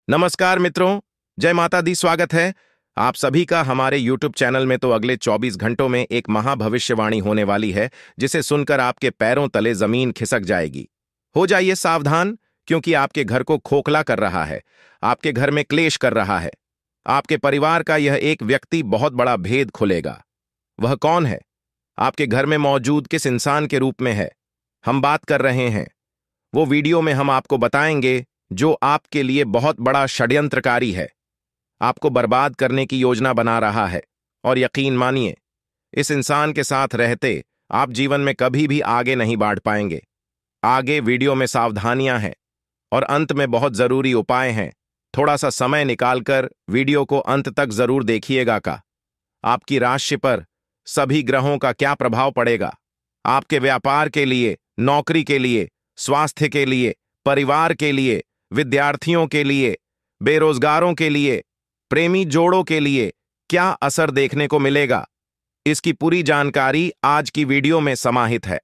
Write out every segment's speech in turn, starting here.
नमस्कार मित्रों। जय माता दी। स्वागत है आप सभी का हमारे YouTube चैनल में। तो अगले 24 घंटों में एक महाभविष्यवाणी होने वाली है जिसे सुनकर आपके पैरों तले जमीन खिसक जाएगी। हो जाइए सावधान, क्योंकि आपके घर को खोखला कर रहा है, आपके घर में क्लेश कर रहा है। आपके परिवार का यह एक व्यक्ति बहुत बड़ा भेद खुलेगा। वह कौन है? आपके घर में मौजूद किस इंसान के रूप में है हम बात कर रहे हैं? वो वीडियो में हम आपको बताएंगे, जो आपके लिए बहुत बड़ा षड्यंत्रकारी है, आपको बर्बाद करने की योजना बना रहा है। और यकीन मानिए, इस इंसान के साथ रहते आप जीवन में कभी भी आगे नहीं बढ़ पाएंगे। आगे वीडियो में सावधानियां हैं और अंत में बहुत जरूरी उपाय हैं। थोड़ा सा समय निकालकर वीडियो को अंत तक जरूर देखिएगा। का आपकी राशि पर सभी ग्रहों का क्या प्रभाव पड़ेगा, आपके व्यापार के लिए, नौकरी के लिए, स्वास्थ्य के लिए, परिवार के लिए, विद्यार्थियों के लिए, बेरोजगारों के लिए, प्रेमी जोड़ों के लिए क्या असर देखने को मिलेगा, इसकी पूरी जानकारी आज की वीडियो में समाहित है।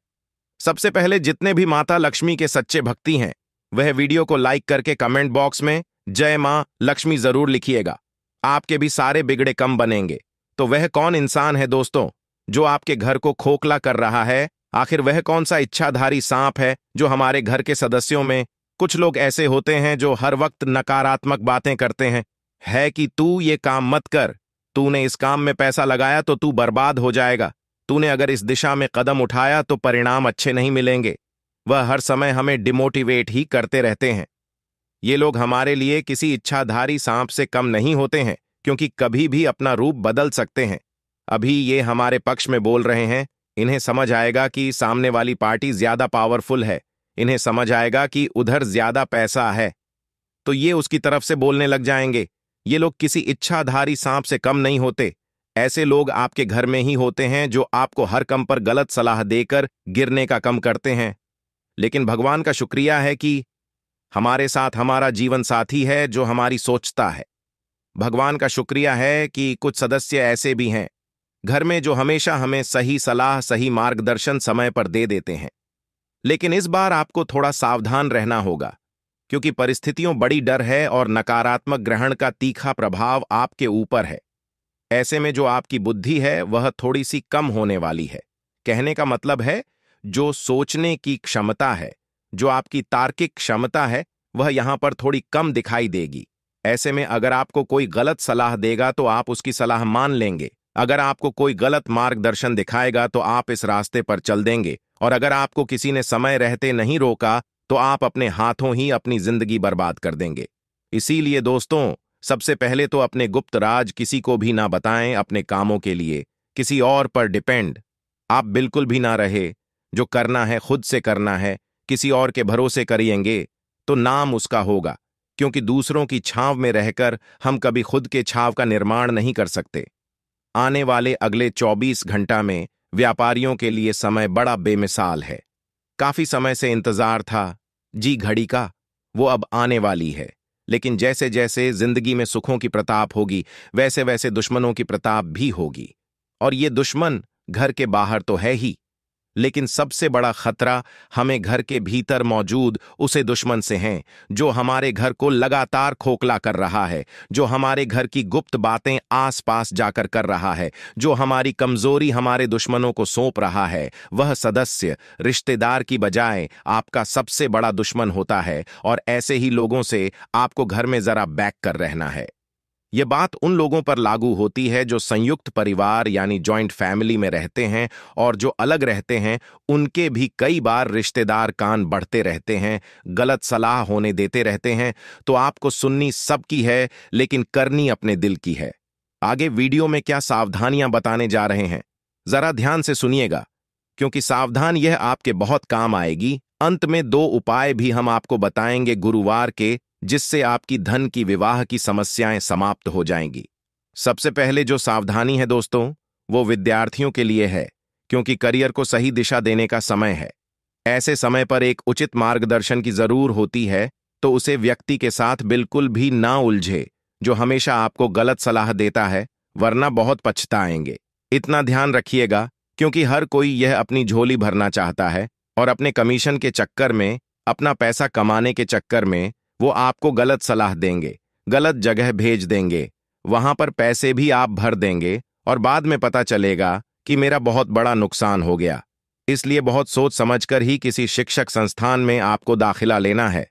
सबसे पहले जितने भी माता लक्ष्मी के सच्चे भक्ति हैं, वह वीडियो को लाइक करके कमेंट बॉक्स में जय मां लक्ष्मी जरूर लिखिएगा। आपके भी सारे बिगड़े कम बनेंगे। तो वह कौन इंसान है दोस्तों, जो आपके घर को खोखला कर रहा है? आखिर वह कौन सा इच्छाधारी सांप है जो हमारे घर के सदस्यों में कुछ लोग ऐसे होते हैं जो हर वक्त नकारात्मक बातें करते हैं? है कि तू ये काम मत कर, तूने इस काम में पैसा लगाया तो तू बर्बाद हो जाएगा, तूने अगर इस दिशा में कदम उठाया तो परिणाम अच्छे नहीं मिलेंगे। वह हर समय हमें डिमोटिवेट ही करते रहते हैं। ये लोग हमारे लिए किसी इच्छाधारी सांप से कम नहीं होते हैं, क्योंकि कभी भी अपना रूप बदल सकते हैं। अभी ये हमारे पक्ष में बोल रहे हैं, इन्हें समझ आएगा कि सामने वाली पार्टी ज्यादा पावरफुल है, इन्हें समझ आएगा कि उधर ज्यादा पैसा है, तो ये उसकी तरफ से बोलने लग जाएंगे। ये लोग किसी इच्छाधारी सांप से कम नहीं होते। ऐसे लोग आपके घर में ही होते हैं जो आपको हर कम पर गलत सलाह देकर गिरने का कम करते हैं। लेकिन भगवान का शुक्रिया है कि हमारे साथ हमारा जीवन साथी है जो हमारी सोचता है। भगवान का शुक्रिया है कि कुछ सदस्य ऐसे भी हैं घर में जो हमेशा हमें सही सलाह, सही मार्गदर्शन समय पर दे देते हैं। लेकिन इस बार आपको थोड़ा सावधान रहना होगा, क्योंकि परिस्थितियों बड़ी डर है और नकारात्मक ग्रहण का तीखा प्रभाव आपके ऊपर है। ऐसे में जो आपकी बुद्धि है वह थोड़ी सी कम होने वाली है। कहने का मतलब है, जो सोचने की क्षमता है, जो आपकी तार्किक क्षमता है, वह यहां पर थोड़ी कम दिखाई देगी। ऐसे में अगर आपको कोई गलत सलाह देगा तो आप उसकी सलाह मान लेंगे। अगर आपको कोई गलत मार्गदर्शन दिखाएगा तो आप इस रास्ते पर चल देंगे। और अगर आपको किसी ने समय रहते नहीं रोका तो आप अपने हाथों ही अपनी जिंदगी बर्बाद कर देंगे। इसीलिए दोस्तों, सबसे पहले तो अपने गुप्त राज किसी को भी ना बताएं। अपने कामों के लिए किसी और पर डिपेंड आप बिल्कुल भी ना रहे। जो करना है खुद से करना है। किसी और के भरोसे करिएंगे तो नाम उसका होगा, क्योंकि दूसरों की छांव में रहकर हम कभी खुद के छांव का निर्माण नहीं कर सकते। आने वाले अगले 24 घंटा में व्यापारियों के लिए समय बड़ा बेमिसाल है। काफी समय से इंतजार था जी घड़ी का, वो अब आने वाली है। लेकिन जैसे जैसे जिंदगी में सुखों की प्रताप होगी, वैसे वैसे दुश्मनों की प्रताप भी होगी। और ये दुश्मन घर के बाहर तो है ही, लेकिन सबसे बड़ा खतरा हमें घर के भीतर मौजूद उसे दुश्मन से है, जो हमारे घर को लगातार खोखला कर रहा है, जो हमारे घर की गुप्त बातें आसपास जाकर कर रहा है, जो हमारी कमजोरी हमारे दुश्मनों को सौंप रहा है। वह सदस्य रिश्तेदार की बजाय आपका सबसे बड़ा दुश्मन होता है। और ऐसे ही लोगों से आपको घर में जरा बैक कर रहना है। यह बात उन लोगों पर लागू होती है जो संयुक्त परिवार यानी जॉइंट फैमिली में रहते हैं, और जो अलग रहते हैं उनके भी कई बार रिश्तेदार कान बढ़ते रहते हैं, गलत सलाह होने देते रहते हैं। तो आपको सुननी सबकी है, लेकिन करनी अपने दिल की है। आगे वीडियो में क्या सावधानियां बताने जा रहे हैं, जरा ध्यान से सुनिएगा, क्योंकि सावधान यह आपके बहुत काम आएगी। अंत में 2 उपाय भी हम आपको बताएंगे गुरुवार के, जिससे आपकी धन की, विवाह की समस्याएं समाप्त हो जाएंगी। सबसे पहले जो सावधानी है दोस्तों, वो विद्यार्थियों के लिए है, क्योंकि करियर को सही दिशा देने का समय है। ऐसे समय पर एक उचित मार्गदर्शन की जरूर होती है, तो उसे व्यक्ति के साथ बिल्कुल भी ना उलझे जो हमेशा आपको गलत सलाह देता है, वरना बहुत पछताएंगे। इतना ध्यान रखिएगा, क्योंकि हर कोई यह अपनी झोली भरना चाहता है, और अपने कमीशन के चक्कर में, अपना पैसा कमाने के चक्कर में वो आपको गलत सलाह देंगे। गलत जगह भेज देंगे, वहां पर पैसे भी आप भर देंगे और बाद में पता चलेगा कि मेरा बहुत बड़ा नुकसान हो गया। इसलिए बहुत सोच समझकर ही किसी शिक्षक संस्थान में आपको दाखिला लेना है।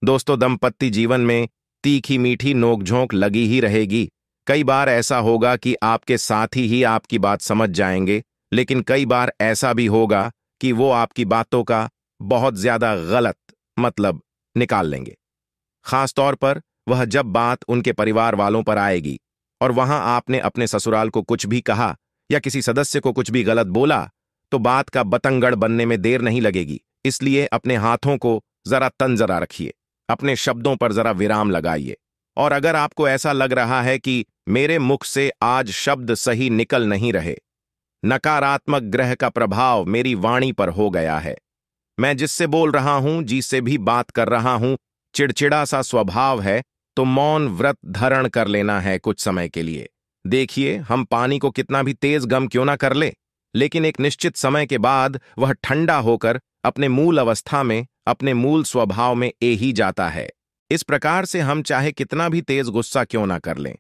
दोस्तों, दाम्पत्य जीवन में तीखी मीठी नोकझोंक लगी ही रहेगी। कई बार ऐसा होगा कि आपके साथी ही आपकी बात समझ जाएंगे, लेकिन कई बार ऐसा भी होगा कि वो आपकी बातों का बहुत ज्यादा गलत मतलब निकाल लेंगे। खास तौर पर वह जब बात उनके परिवार वालों पर आएगी और वहां आपने अपने ससुराल को कुछ भी कहा या किसी सदस्य को कुछ भी गलत बोला, तो बात का बतंगड़ बनने में देर नहीं लगेगी। इसलिए अपने हाथों को जरा तंजरा रखिए, अपने शब्दों पर जरा विराम लगाइए। और अगर आपको ऐसा लग रहा है कि मेरे मुख से आज शब्द सही निकल नहीं रहे, नकारात्मक ग्रह का प्रभाव मेरी वाणी पर हो गया है, मैं जिससे बोल रहा हूं, जिससे भी बात कर रहा हूं, चिड़चिड़ा सा स्वभाव है, तो मौन व्रत धारण कर लेना है कुछ समय के लिए। देखिए, हम पानी को कितना भी तेज गम क्यों ना कर ले, लेकिन एक निश्चित समय के बाद वह ठंडा होकर अपने मूल अवस्था में, अपने मूल स्वभाव में ही जाता है। इस प्रकार से हम चाहे कितना भी तेज गुस्सा क्यों ना कर लें,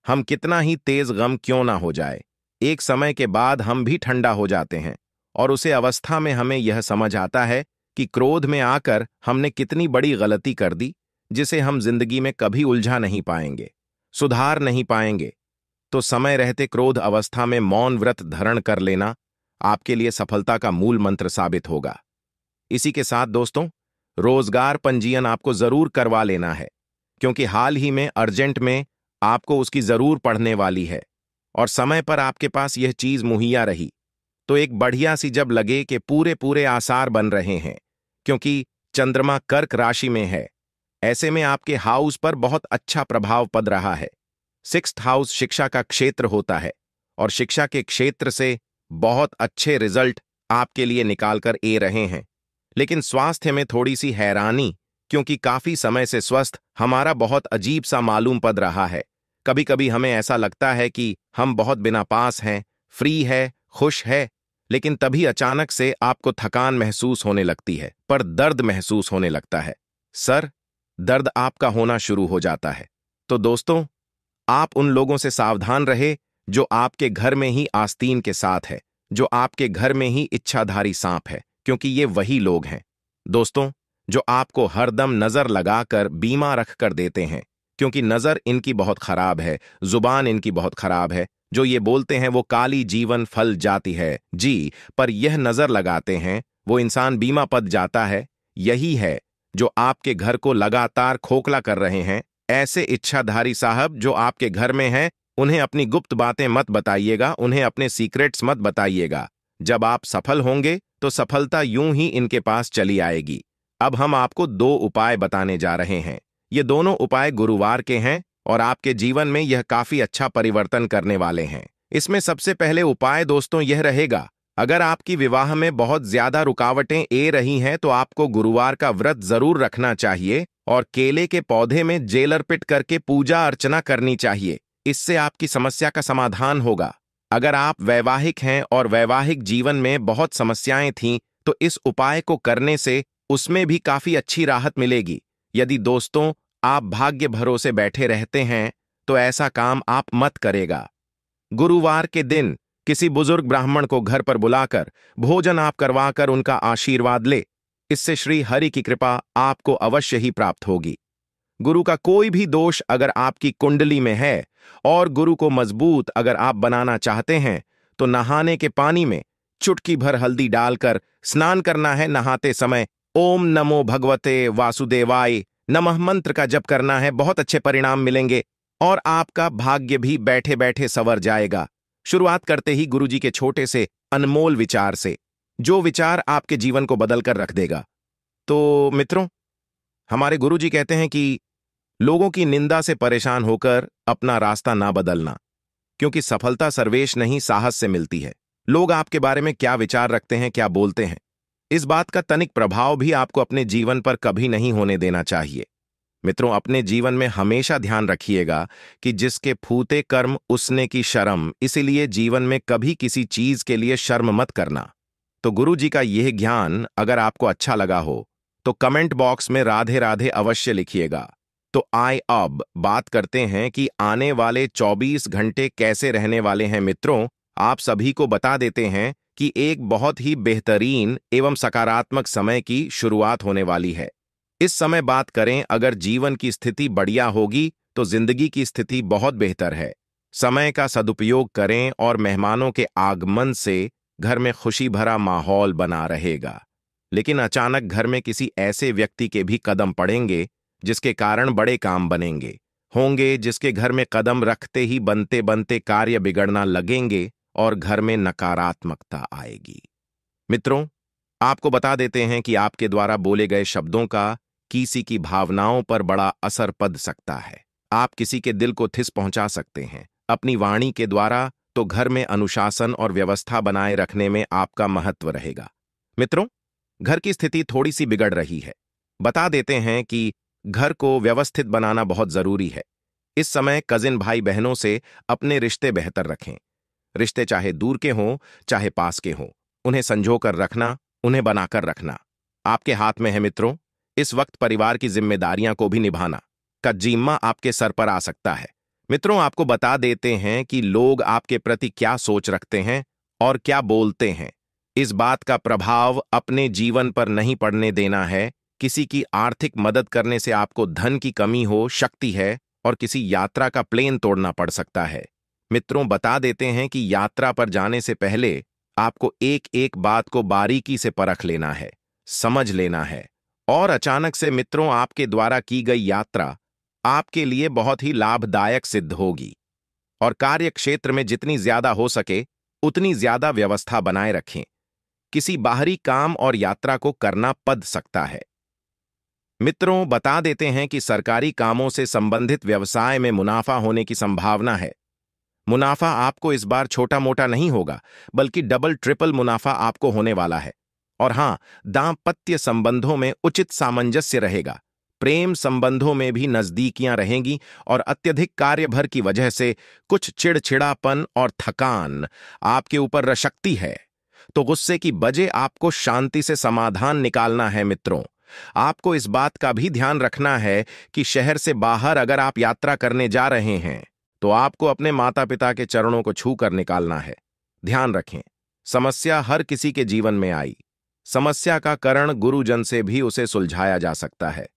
हम कितना ही तेज गम क्यों ना हो जाए, एक समय के बाद हम भी ठंडा हो जाते हैं और उसे अवस्था में हमें यह समझ आता है कि क्रोध में आकर हमने कितनी बड़ी गलती कर दी, जिसे हम जिंदगी में कभी उलझा नहीं पाएंगे, सुधार नहीं पाएंगे। तो समय रहते क्रोध अवस्था में मौन व्रत धारण कर लेना आपके लिए सफलता का मूल मंत्र साबित होगा। इसी के साथ दोस्तों, रोजगार पंजीयन आपको जरूर करवा लेना है, क्योंकि हाल ही में अर्जेंट में आपको उसकी जरूर पड़ने वाली है और समय पर आपके पास यह चीज मुहैया रही तो एक बढ़िया सी जब लगे कि पूरे पूरे आसार बन रहे हैं, क्योंकि चंद्रमा कर्क राशि में है। ऐसे में आपके हाउस पर बहुत अच्छा प्रभाव पड़ रहा है। 6th हाउस शिक्षा का क्षेत्र होता है और शिक्षा के क्षेत्र से बहुत अच्छे रिजल्ट आपके लिए निकाल कर ए रहे हैं। लेकिन स्वास्थ्य में थोड़ी सी हैरानी, क्योंकि काफी समय से स्वस्थ हमारा बहुत अजीब सा मालूम पड़ रहा है। कभी कभी हमें ऐसा लगता है कि हम बहुत बिना पास हैं, फ्री है, खुश है, लेकिन तभी अचानक से आपको थकान महसूस होने लगती है, पर दर्द महसूस होने लगता है। सर दर्द आपका होना शुरू हो जाता है। तो दोस्तों, आप उन लोगों से सावधान रहे जो आपके घर में ही आस्तीन के साथ है, जो आपके घर में ही इच्छाधारी सांप है, क्योंकि ये वही लोग हैं दोस्तों जो आपको हरदम नजर लगाकर बीमा रख कर देते हैं, क्योंकि नजर इनकी बहुत खराब है, जुबान इनकी बहुत खराब है। जो ये बोलते हैं वो काली जीवन फल जाती है जी, पर यह नजर लगाते हैं वो इंसान बीमा पद जाता है। यही है जो आपके घर को लगातार खोखला कर रहे हैं। ऐसे इच्छाधारी साहब जो आपके घर में हैं, उन्हें अपनी गुप्त बातें मत बताइएगा, उन्हें अपने सीक्रेट्स मत बताइएगा। जब आप सफल होंगे तो सफलता यूं ही इनके पास चली आएगी। अब हम आपको 2 उपाय बताने जा रहे हैं। ये दोनों उपाय गुरुवार के हैं और आपके जीवन में यह काफी अच्छा परिवर्तन करने वाले हैं। इसमें सबसे पहले उपाय दोस्तों यह रहेगा, अगर आपकी विवाह में बहुत ज्यादा रुकावटें ए रही हैं तो आपको गुरुवार का व्रत जरूर रखना चाहिए और केले के पौधे में जेल अर्पित करके पूजा अर्चना करनी चाहिए। इससे आपकी समस्या का समाधान होगा। अगर आप वैवाहिक हैं और वैवाहिक जीवन में बहुत समस्याएं थीं, तो इस उपाय को करने से उसमें भी काफी अच्छी राहत मिलेगी। यदि दोस्तों आप भाग्य भरोसे बैठे रहते हैं तो ऐसा काम आप मत करेगा। गुरुवार के दिन किसी बुजुर्ग ब्राह्मण को घर पर बुलाकर भोजन आप करवाकर उनका आशीर्वाद ले। इससे श्री हरि की कृपा आपको अवश्य ही प्राप्त होगी। गुरु का कोई भी दोष अगर आपकी कुंडली में है और गुरु को मजबूत अगर आप बनाना चाहते हैं, तो नहाने के पानी में चुटकी भर हल्दी डालकर स्नान करना है। नहाते समय ओम नमो भगवते वासुदेवाय नमः मंत्र का जप करना है। बहुत अच्छे परिणाम मिलेंगे और आपका भाग्य भी बैठे बैठे संवर जाएगा। शुरुआत करते ही गुरुजी के छोटे से अनमोल विचार से, जो विचार आपके जीवन को बदलकर रख देगा। तो मित्रों, हमारे गुरुजी कहते हैं कि लोगों की निंदा से परेशान होकर अपना रास्ता ना बदलना, क्योंकि सफलता सर्वेश नहीं साहस से मिलती है। लोग आपके बारे में क्या विचार रखते हैं, क्या बोलते हैं, इस बात का तनिक प्रभाव भी आपको अपने जीवन पर कभी नहीं होने देना चाहिए। मित्रों, अपने जीवन में हमेशा ध्यान रखिएगा कि जिसके फूते कर्म उसने की शर्म, इसीलिए जीवन में कभी किसी चीज के लिए शर्म मत करना। तो गुरु जी का यह ज्ञान अगर आपको अच्छा लगा हो तो कमेंट बॉक्स में राधे राधे अवश्य लिखिएगा। तो आइए अब बात करते हैं कि आने वाले 24 घंटे कैसे रहने वाले हैं मित्रों। आप सभी को बता देते हैं कि एक बहुत ही बेहतरीन एवं सकारात्मक समय की शुरुआत होने वाली है। इस समय बात करें, अगर जीवन की स्थिति बढ़िया होगी तो जिंदगी की स्थिति बहुत बेहतर है। समय का सदुपयोग करें और मेहमानों के आगमन से घर में खुशी भरा माहौल बना रहेगा। लेकिन अचानक घर में किसी ऐसे व्यक्ति के भी कदम पड़ेंगे जिसके कारण बड़े काम बनेंगे होंगे, जिसके घर में कदम रखते ही बनते बनते कार्य बिगड़ना लगेंगे और घर में नकारात्मकता आएगी। मित्रों, आपको बता देते हैं कि आपके द्वारा बोले गए शब्दों का किसी की भावनाओं पर बड़ा असर पड़ सकता है। आप किसी के दिल को ठेस पहुंचा सकते हैं अपनी वाणी के द्वारा। तो घर में अनुशासन और व्यवस्था बनाए रखने में आपका महत्व रहेगा। मित्रों, घर की स्थिति थोड़ी सी बिगड़ रही है। बता देते हैं कि घर को व्यवस्थित बनाना बहुत जरूरी है। इस समय कजिन भाई बहनों से अपने रिश्ते बेहतर रखें। रिश्ते चाहे दूर के हों चाहे पास के हों, उन्हें संजोकर रखना, उन्हें बनाकर रखना आपके हाथ में है मित्रों। इस वक्त परिवार की जिम्मेदारियां को भी निभाना का जिम्मा आपके सर पर आ सकता है। मित्रों, आपको बता देते हैं कि लोग आपके प्रति क्या सोच रखते हैं और क्या बोलते हैं, इस बात का प्रभाव अपने जीवन पर नहीं पड़ने देना है। किसी की आर्थिक मदद करने से आपको धन की कमी हो सकती है और किसी यात्रा का प्लेन तोड़ना पड़ सकता है। मित्रों, बता देते हैं कि यात्रा पर जाने से पहले आपको एक एक बात को बारीकी से परख लेना है, समझ लेना है। और अचानक से मित्रों, आपके द्वारा की गई यात्रा आपके लिए बहुत ही लाभदायक सिद्ध होगी। और कार्य क्षेत्र में जितनी ज्यादा हो सके उतनी ज्यादा व्यवस्था बनाए रखें। किसी बाहरी काम और यात्रा को करना पड़ सकता है। मित्रों, बता देते हैं कि सरकारी कामों से संबंधित व्यवसाय में मुनाफा होने की संभावना है। मुनाफा आपको इस बार छोटा मोटा नहीं होगा, बल्कि डबल ट्रिपल मुनाफा आपको होने वाला है। और हां, दांपत्य संबंधों में उचित सामंजस्य रहेगा। प्रेम संबंधों में भी नजदीकियां रहेंगी और अत्यधिक कार्यभर की वजह से कुछ चिड़चिड़ापन और थकान आपके ऊपर रशकती है। तो गुस्से की बजाय आपको शांति से समाधान निकालना है। मित्रों, आपको इस बात का भी ध्यान रखना है कि शहर से बाहर अगर आप यात्रा करने जा रहे हैं तो आपको अपने माता पिता के चरणों को छू कर निकालना है। ध्यान रखें, समस्या हर किसी के जीवन में आई। समस्या का कारण गुरुजन से भी उसे सुलझाया जा सकता है।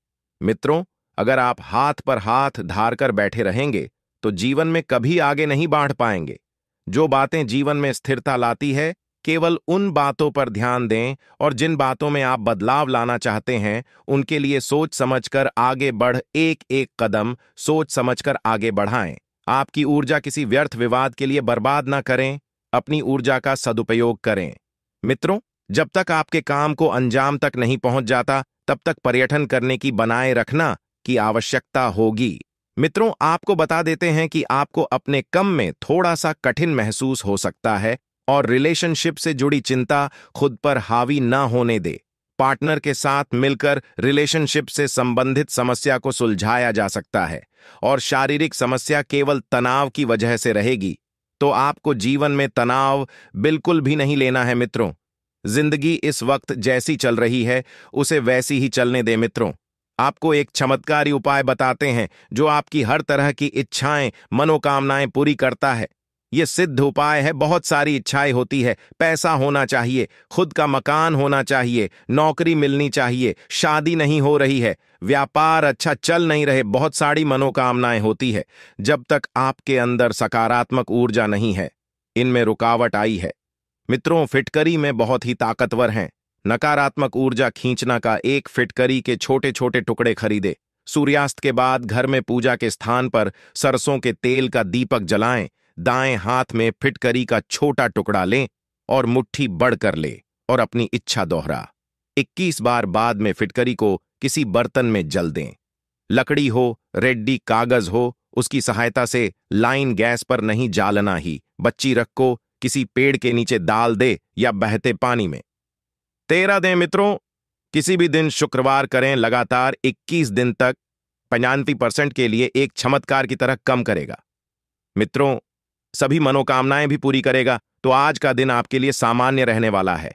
मित्रों, अगर आप हाथ पर हाथ धारकर बैठे रहेंगे तो जीवन में कभी आगे नहीं बढ़ पाएंगे। जो बातें जीवन में स्थिरता लाती है, केवल उन बातों पर ध्यान दें और जिन बातों में आप बदलाव लाना चाहते हैं उनके लिए सोच समझकर आगे बढ़ एक एक कदम सोच समझकर आगे बढ़ाएं। आपकी ऊर्जा किसी व्यर्थ विवाद के लिए बर्बाद ना करें, अपनी ऊर्जा का सदुपयोग करें। मित्रों, जब तक आपके काम को अंजाम तक नहीं पहुंच जाता तब तक पर्यटन करने की बनाए रखना की आवश्यकता होगी। मित्रों, आपको बता देते हैं कि आपको अपने कम में थोड़ा सा कठिन महसूस हो सकता है और रिलेशनशिप से जुड़ी चिंता खुद पर हावी ना होने दे। पार्टनर के साथ मिलकर रिलेशनशिप से संबंधित समस्या को सुलझाया जा सकता है और शारीरिक समस्या केवल तनाव की वजह से रहेगी। तो आपको जीवन में तनाव बिल्कुल भी नहीं लेना है। मित्रों, जिंदगी इस वक्त जैसी चल रही है उसे वैसी ही चलने दे। मित्रों, आपको एक चमत्कारी उपाय बताते हैं जो आपकी हर तरह की इच्छाएं मनोकामनाएं पूरी करता है। यह सिद्ध उपाय है। बहुत सारी इच्छाएं होती है, पैसा होना चाहिए, खुद का मकान होना चाहिए, नौकरी मिलनी चाहिए, शादी नहीं हो रही है, व्यापार अच्छा चल नहीं रहे, बहुत सारी मनोकामनाएं होती है। जब तक आपके अंदर सकारात्मक ऊर्जा नहीं है, इनमें रुकावट आई है। मित्रों, फिटकरी में बहुत ही ताकतवर हैं। नकारात्मक ऊर्जा खींचना का एक फिटकरी के छोटे छोटे टुकड़े खरीदे। सूर्यास्त के बाद घर में पूजा के स्थान पर सरसों के तेल का दीपक जलाएं। दाएं हाथ में फिटकरी का छोटा टुकड़ा लें और मुट्ठी बढ़कर ले और अपनी इच्छा दोहरा। 21 बार बाद में फिटकरी को किसी बर्तन में जल दें। लकड़ी हो, रेड्डी कागज हो, उसकी सहायता से लाइन गैस पर नहीं जालना ही। बच्ची रखो, किसी पेड़ के नीचे डाल दे या बहते पानी में 13 दें। मित्रों, किसी भी दिन शुक्रवार करें, लगातार 21 दिन तक 95% के लिए एक चमत्कार की तरह कम करेगा। मित्रों, सभी मनोकामनाएं भी पूरी करेगा। तो आज का दिन आपके लिए सामान्य रहने वाला है।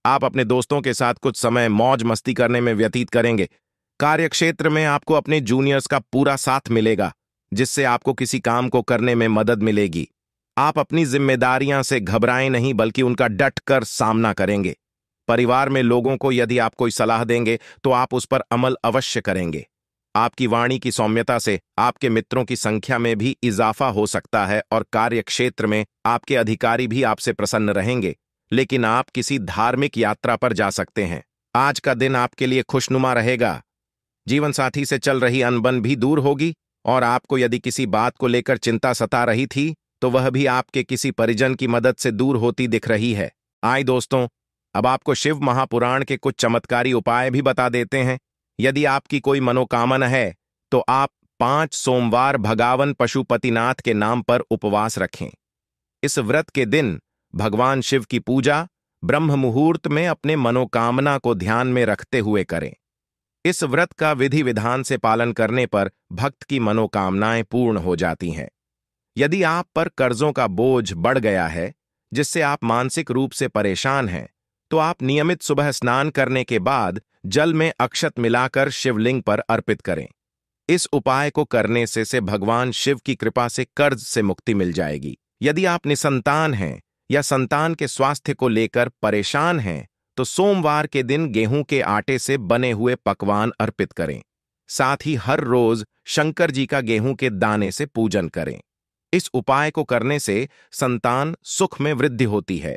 आप अपने दोस्तों के साथ कुछ समय मौज मस्ती करने में व्यतीत करेंगे। कार्यक्षेत्र में आपको अपने जूनियर्स का पूरा साथ मिलेगा, जिससे आपको किसी काम को करने में मदद मिलेगी। आप अपनी जिम्मेदारियां से घबराएं नहीं, बल्कि उनका डट कर सामना करेंगे। परिवार में लोगों को यदि आप कोई सलाह देंगे तो आप उस पर अमल अवश्य करेंगे। आपकी वाणी की सौम्यता से आपके मित्रों की संख्या में भी इजाफा हो सकता है और कार्यक्षेत्र में आपके अधिकारी भी आपसे प्रसन्न रहेंगे। लेकिन आप किसी धार्मिक यात्रा पर जा सकते हैं। आज का दिन आपके लिए खुशनुमा रहेगा। जीवन साथी से चल रही अनबन भी दूर होगी और आपको यदि किसी बात को लेकर चिंता सता रही थी तो वह भी आपके किसी परिजन की मदद से दूर होती दिख रही है। आए दोस्तों, अब आपको शिव महापुराण के कुछ चमत्कारी उपाय भी बता देते हैं। यदि आपकी कोई मनोकामना है तो आप 5 सोमवार भगवान पशुपतिनाथ के नाम पर उपवास रखें। इस व्रत के दिन भगवान शिव की पूजा ब्रह्म मुहूर्त में अपने मनोकामना को ध्यान में रखते हुए करें। इस व्रत का विधि विधान से पालन करने पर भक्त की मनोकामनाएं पूर्ण हो जाती हैं। यदि आप पर कर्जों का बोझ बढ़ गया है, जिससे आप मानसिक रूप से परेशान हैं, तो आप नियमित सुबह स्नान करने के बाद जल में अक्षत मिलाकर शिवलिंग पर अर्पित करें। इस उपाय को करने से भगवान शिव की कृपा से कर्ज से मुक्ति मिल जाएगी। यदि आप निसंतान हैं या संतान के स्वास्थ्य को लेकर परेशान हैं, तो सोमवार के दिन गेहूं के आटे से बने हुए पकवान अर्पित करें। साथ ही हर रोज शंकर जी का गेहूं के दाने से पूजन करें। इस उपाय को करने से संतान सुख में वृद्धि होती है।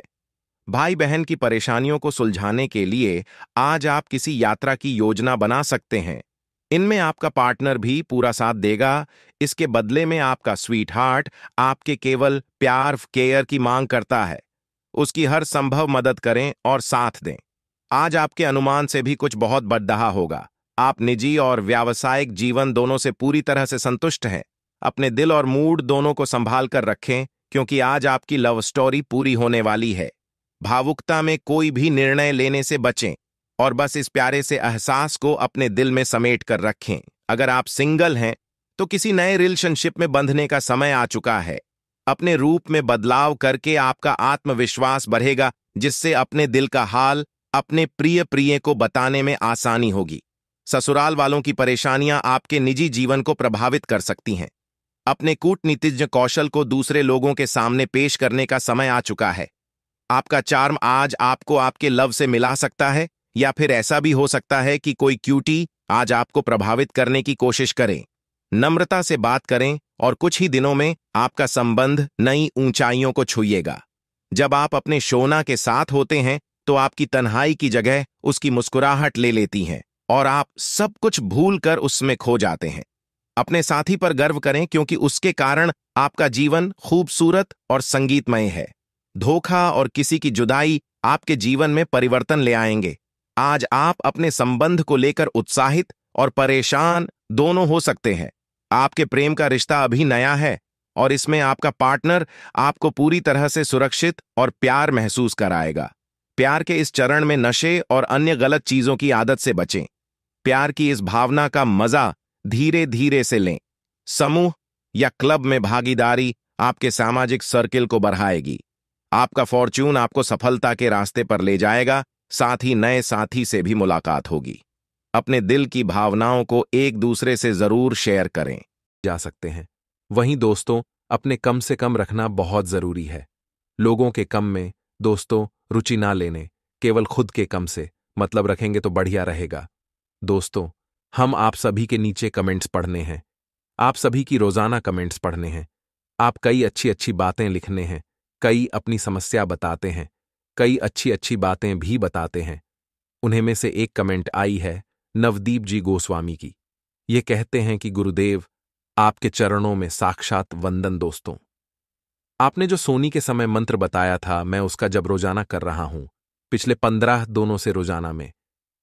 भाई बहन की परेशानियों को सुलझाने के लिए आज आप किसी यात्रा की योजना बना सकते हैं। इनमें आपका पार्टनर भी पूरा साथ देगा। इसके बदले में आपका स्वीट हार्ट आपके केवल प्यार केयर की मांग करता है। उसकी हर संभव मदद करें और साथ दें। आज आपके अनुमान से भी कुछ बहुत बढ़ा होगा। आप निजी और व्यावसायिक जीवन दोनों से पूरी तरह से संतुष्ट हैं। अपने दिल और मूड दोनों को संभाल कर रखें, क्योंकि आज आपकी लव स्टोरी पूरी होने वाली है। भावुकता में कोई भी निर्णय लेने से बचें और बस इस प्यारे से एहसास को अपने दिल में समेट कर रखें। अगर आप सिंगल हैं तो किसी नए रिलेशनशिप में बंधने का समय आ चुका है। अपने रूप में बदलाव करके आपका आत्मविश्वास बढ़ेगा, जिससे अपने दिल का हाल अपने प्रिय को बताने में आसानी होगी। ससुराल वालों की परेशानियां आपके निजी जीवन को प्रभावित कर सकती हैं। अपने कूटनीतिज्ञ कौशल को दूसरे लोगों के सामने पेश करने का समय आ चुका है। आपका चार्म आज आपको आपके लव से मिला सकता है, या फिर ऐसा भी हो सकता है कि कोई क्यूटी आज आपको प्रभावित करने की कोशिश करे। नम्रता से बात करें और कुछ ही दिनों में आपका संबंध नई ऊंचाइयों को छुएगा। जब आप अपने शोना के साथ होते हैं तो आपकी तन्हाई की जगह उसकी मुस्कुराहट ले लेती हैं और आप सब कुछ भूलकर उसमें खो जाते हैं। अपने साथी पर गर्व करें, क्योंकि उसके कारण आपका जीवन खूबसूरत और संगीतमय है। धोखा और किसी की जुदाई आपके जीवन में परिवर्तन ले आएंगे। आज आप अपने संबंध को लेकर उत्साहित और परेशान दोनों हो सकते हैं। आपके प्रेम का रिश्ता अभी नया है और इसमें आपका पार्टनर आपको पूरी तरह से सुरक्षित और प्यार महसूस कराएगा। प्यार के इस चरण में नशे और अन्य गलत चीजों की आदत से बचें। प्यार की इस भावना का मजा धीरे धीरे से लें। समूह या क्लब में भागीदारी आपके सामाजिक सर्किल को बढ़ाएगी। आपका फॉर्च्यून आपको सफलता के रास्ते पर ले जाएगा। साथ ही नए साथी से भी मुलाकात होगी। अपने दिल की भावनाओं को एक दूसरे से जरूर शेयर करें जा सकते हैं। वहीं दोस्तों, अपने कम से कम रखना बहुत जरूरी है। लोगों के कम में दोस्तों रुचि ना लेने, केवल खुद के कम से मतलब रखेंगे तो बढ़िया रहेगा। दोस्तों, हम आप सभी के नीचे कमेंट्स पढ़ने हैं। आप सभी की रोजाना कमेंट्स पढ़ने हैं। आप कई अच्छी अच्छी बातें लिखने हैं, कई अपनी समस्या बताते हैं, कई अच्छी अच्छी बातें भी बताते हैं। उन्हें में से एक कमेंट आई है नवदीप जी गोस्वामी की। ये कहते हैं कि गुरुदेव, आपके चरणों में साक्षात वंदन। दोस्तों, आपने जो सोनी के समय मंत्र बताया था, मैं उसका जब रोजाना कर रहा हूं। पिछले 15 दोनों से रोजाना में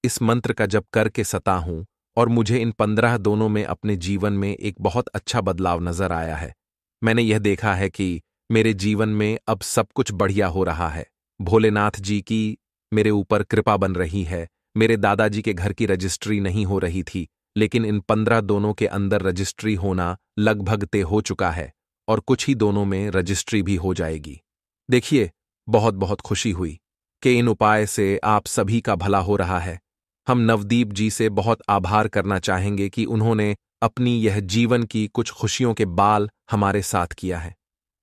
इस मंत्र का जप करके सता हूं और मुझे इन 15 दोनों में अपने जीवन में एक बहुत अच्छा बदलाव नजर आया है। मैंने यह देखा है कि मेरे जीवन में अब सब कुछ बढ़िया हो रहा है। भोलेनाथ जी की मेरे ऊपर कृपा बन रही है। मेरे दादाजी के घर की रजिस्ट्री नहीं हो रही थी, लेकिन इन 15 दोनों के अंदर रजिस्ट्री होना लगभग तय हो चुका है और कुछ ही दोनों में रजिस्ट्री भी हो जाएगी। देखिए, बहुत बहुत खुशी हुई कि इन उपाय से आप सभी का भला हो रहा है। हम नवदीप जी से बहुत आभार करना चाहेंगे कि उन्होंने अपनी यह जीवन की कुछ खुशियों के बाल हमारे साथ किया है।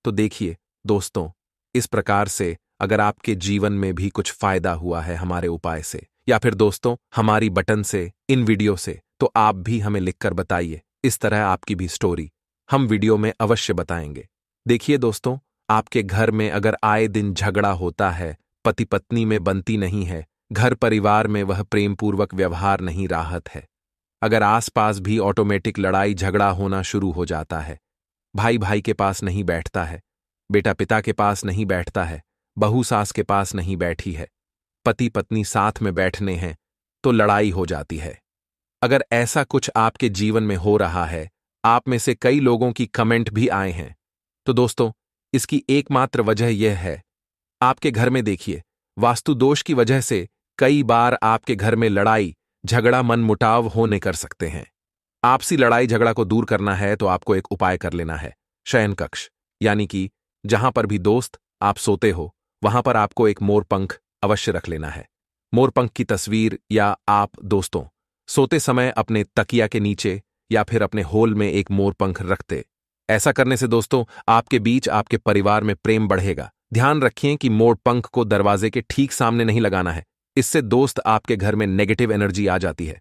तो देखिए दोस्तों, इस प्रकार से अगर आपके जीवन में भी कुछ फायदा हुआ है हमारे उपाय से, या फिर दोस्तों हमारी बटन से, इन वीडियो से, तो आप भी हमें लिखकर बताइए। इस तरह आपकी भी स्टोरी हम वीडियो में अवश्य बताएंगे। देखिए दोस्तों, आपके घर में अगर आए दिन झगड़ा होता है, पति पत्नी में बनती नहीं है, घर परिवार में वह प्रेमपूर्वक व्यवहार नहीं राहत है, अगर आसपास भी ऑटोमेटिक लड़ाई झगड़ा होना शुरू हो जाता है, भाई भाई के पास नहीं बैठता है, बेटा पिता के पास नहीं बैठता है, बहू सास के पास नहीं बैठी है, पति पत्नी साथ में बैठने हैं तो लड़ाई हो जाती है। अगर ऐसा कुछ आपके जीवन में हो रहा है, आप में से कई लोगों की कमेंट भी आए हैं, तो दोस्तों इसकी एकमात्र वजह यह है, आपके घर में देखिए वास्तु दोष की वजह से कई बार आपके घर में लड़ाई झगड़ा मनमुटाव होने कर सकते हैं। आपसी लड़ाई झगड़ा को दूर करना है तो आपको एक उपाय कर लेना है। शयन कक्ष यानी कि जहां पर भी दोस्त आप सोते हो वहां पर आपको एक मोरपंख अवश्य रख लेना है। मोरपंख की तस्वीर या आप दोस्तों सोते समय अपने तकिया के नीचे या फिर अपने होल में एक मोरपंख रखते। ऐसा करने से दोस्तों आपके बीच, आपके परिवार में प्रेम बढ़ेगा। ध्यान रखिए कि मोरपंख को दरवाजे के ठीक सामने नहीं लगाना है, इससे दोस्त आपके घर में नेगेटिव एनर्जी आ जाती है।